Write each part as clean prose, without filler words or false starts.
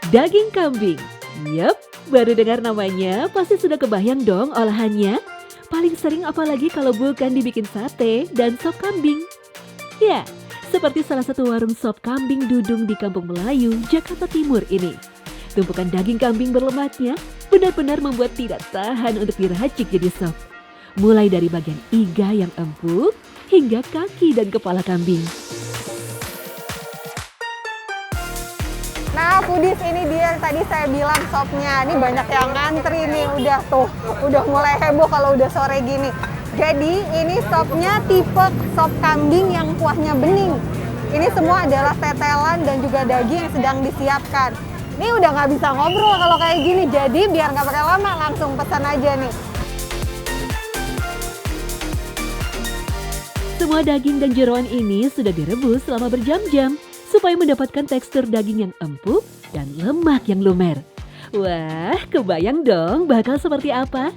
Daging kambing. Yup, baru dengar namanya pasti sudah kebayang dong olahannya. Paling sering apalagi kalau bukan dibikin sate dan sop kambing. Ya, seperti salah satu warung sop kambing Dudung di Kampung Melayu, Jakarta Timur ini. Tumpukan daging kambing berlemaknya benar-benar membuat tidak tahan untuk diracik jadi sop. Mulai dari bagian iga yang empuk hingga kaki dan kepala kambing. Nah, foodies, ini dia yang tadi saya bilang sopnya. Ini banyak yang ngantri nih, udah mulai heboh kalau udah sore gini. Jadi ini sopnya tipe sop kambing yang kuahnya bening. Ini semua adalah tetelan dan juga daging yang sedang disiapkan. Ini udah nggak bisa ngobrol kalau kayak gini, jadi biar nggak pakai lama langsung pesan aja nih. Semua daging dan jeroan ini sudah direbus selama berjam-jam supaya mendapatkan tekstur daging yang empuk dan lemak yang lumer. Wah, kebayang dong bakal seperti apa?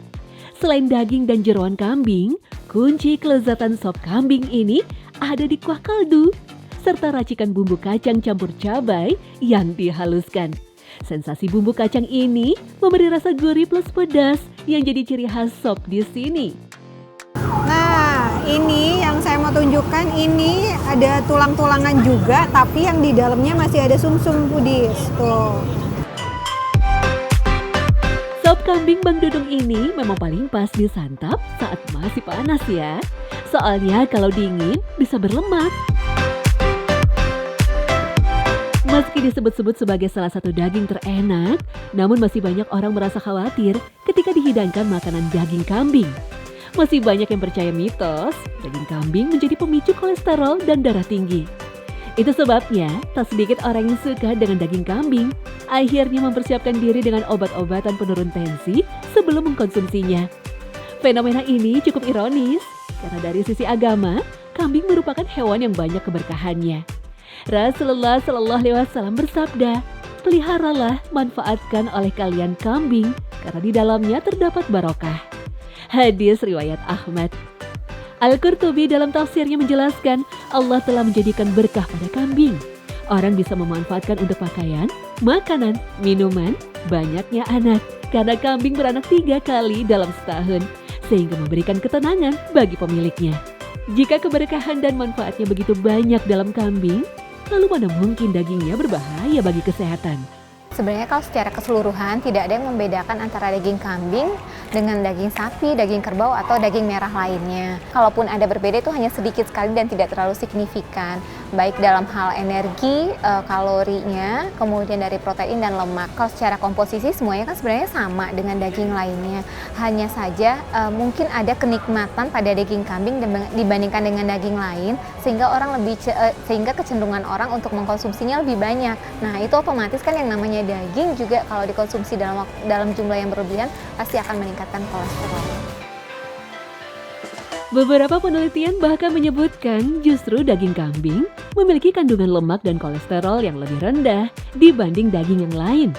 Selain daging dan jeroan kambing, kunci kelezatan sop kambing ini ada di kuah kaldu, serta racikan bumbu kacang campur cabai yang dihaluskan. Sensasi bumbu kacang ini memberi rasa gurih plus pedas yang jadi ciri khas sop di sini. Nah, ini yang saya mau tunjukkan, ini ada tulang-tulangan juga, tapi yang di dalamnya masih ada sumsum foodies. Tuh. Sop kambing Bang Dudung ini memang paling pas disantap saat masih panas ya. Soalnya kalau dingin bisa berlemak. Meski disebut-sebut sebagai salah satu daging terenak, namun masih banyak orang merasa khawatir ketika dihidangkan makanan daging kambing. Masih banyak yang percaya mitos, daging kambing menjadi pemicu kolesterol dan darah tinggi. Itu sebabnya tak sedikit orang yang suka dengan daging kambing akhirnya mempersiapkan diri dengan obat-obatan penurun tensi sebelum mengkonsumsinya. Fenomena ini cukup ironis karena dari sisi agama, kambing merupakan hewan yang banyak keberkahannya. Rasulullah Shallallahu Alaihi Wasallam bersabda, peliharalah, manfaatkan oleh kalian kambing karena di dalamnya terdapat barokah. Hadis riwayat Ahmad. Al-Qurtubi dalam tafsirnya menjelaskan Allah telah menjadikan berkah pada kambing. Orang bisa memanfaatkan untuk pakaian, makanan, minuman, banyaknya anak. Karena kambing beranak 3 kali dalam setahun, sehingga memberikan ketenangan bagi pemiliknya. Jika keberkahan dan manfaatnya begitu banyak dalam kambing, lalu mana mungkin dagingnya berbahaya bagi kesehatan? Sebenarnya kalau secara keseluruhan tidak ada yang membedakan antara daging kambing dengan daging sapi, daging kerbau, atau daging merah lainnya. Kalaupun ada berbeda itu hanya sedikit sekali dan tidak terlalu signifikan. Baik dalam hal energi, kalorinya, kemudian dari protein dan lemak. Kalau secara komposisi semuanya kan sebenarnya sama dengan daging lainnya. Hanya saja mungkin ada kenikmatan pada daging kambing dibandingkan dengan daging lain, sehingga sehingga kecenderungan orang untuk mengkonsumsinya lebih banyak. Nah, itu otomatis kan yang namanya daging juga kalau dikonsumsi dalam jumlah yang berlebihan pasti akan meningkatkan kolesterol. Beberapa penelitian bahkan menyebutkan justru daging kambing memiliki kandungan lemak dan kolesterol yang lebih rendah dibanding daging yang lain.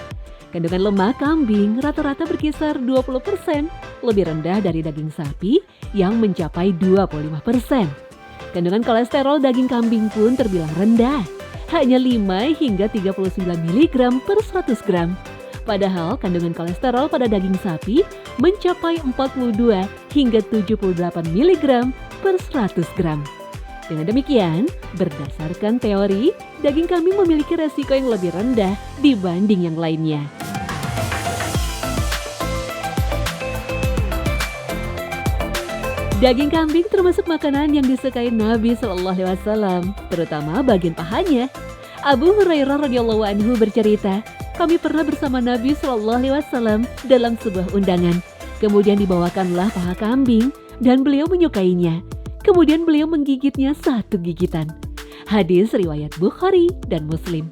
Kandungan lemak kambing rata-rata berkisar 20%, lebih rendah dari daging sapi yang mencapai 25%. Kandungan kolesterol daging kambing pun terbilang rendah, hanya 5 hingga 39 mg per 100 gram. Padahal kandungan kolesterol pada daging sapi mencapai 42 hingga 78 mg per 100 gram. Dengan demikian, berdasarkan teori, daging kambing memiliki resiko yang lebih rendah dibanding yang lainnya. Daging kambing termasuk makanan yang disukai Nabi Shallallahu Alaihi Wasallam, terutama bagian pahanya. Abu Hurairah radhiyallahu anhu bercerita, kami pernah bersama Nabi Shallallahu Alaihi Wasallam dalam sebuah undangan. Kemudian dibawakanlah paha kambing dan beliau menyukainya. Kemudian beliau menggigitnya 1 gigitan. Hadis riwayat Bukhari dan Muslim.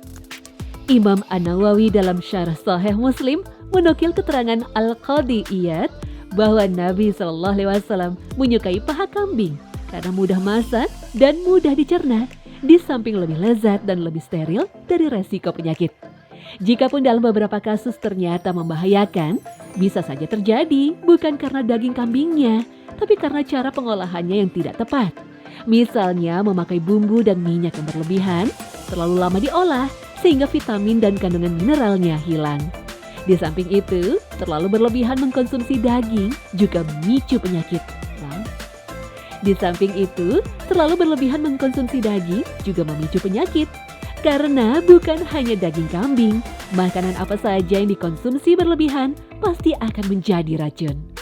Imam An-Nawawi dalam Syarah Sahih Muslim menukil keterangan Al-Qadhi Iyad bahwa Nabi Shallallahu Alaihi Wasallam menyukai paha kambing karena mudah masak dan mudah dicerna, di samping lebih lezat dan lebih steril dari resiko penyakit. Jikapun dalam beberapa kasus ternyata membahayakan, bisa saja terjadi bukan karena daging kambingnya, tapi karena cara pengolahannya yang tidak tepat. Misalnya memakai bumbu dan minyak yang berlebihan, terlalu lama diolah, sehingga vitamin dan kandungan mineralnya hilang. Di samping itu, terlalu berlebihan mengkonsumsi daging juga memicu penyakit. Di samping itu, terlalu berlebihan mengkonsumsi daging juga memicu penyakit. Karena bukan hanya daging kambing, makanan apa saja yang dikonsumsi berlebihan pasti akan menjadi racun.